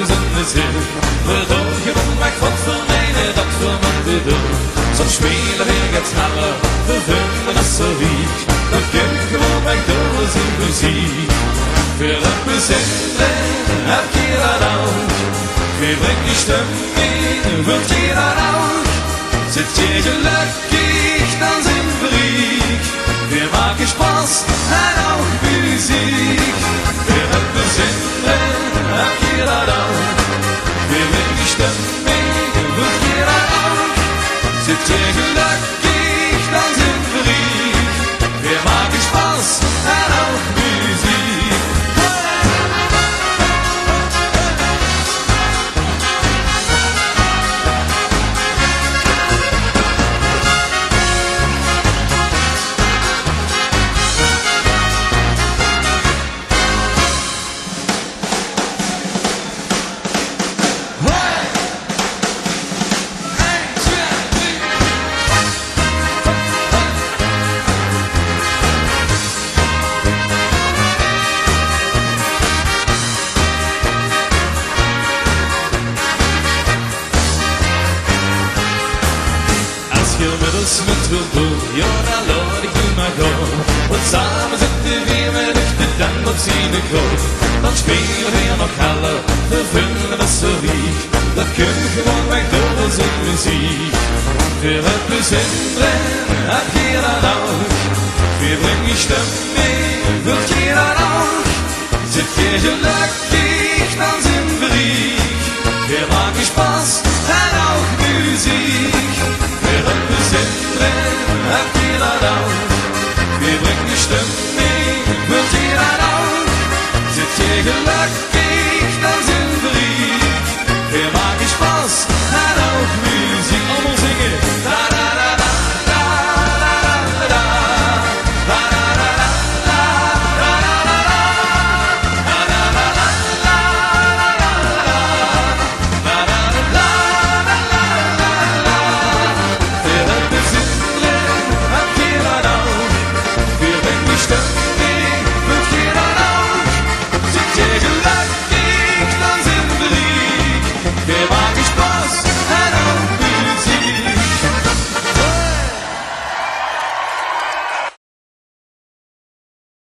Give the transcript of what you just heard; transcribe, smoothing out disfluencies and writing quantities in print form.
is in de zin. We dogen om mijn God vermijden dat we wat we doen. Soms spelen we het sneller, we vinden het zo lief. Dat kun gewoon bij door zijn muziek. Veel het bezinnen, heb je dat ook. We brengen die stemming, wilt je dat ook. Zit je gelukkig, dan zijn we riek. We maken Spaß en ook muziek. Veel het bezinnen, heb je dat ook. We brengen die stemming, wilt je dat ook. Zit je gelukkig, dan zijn we riek. We maken Spaß en ook muziek. Met wil doen, ja dan laat ik je maar gaan. Want samen zitten we met de dan op zien de goot. Dan spelen we nog helle, we vinden het zo lief. Dat kun je gewoon weg door zijn muziek. Veel het plezier, heb je dat ook. We brengen je stemming, wilt je dat ook. Zit je gelukkig, dan zijn we riek. We maken Spaß en ook muziek. Veel het plezier, heb je dat ook. We brengen je stemming, wilt je dat ook. Zit je gelukkig.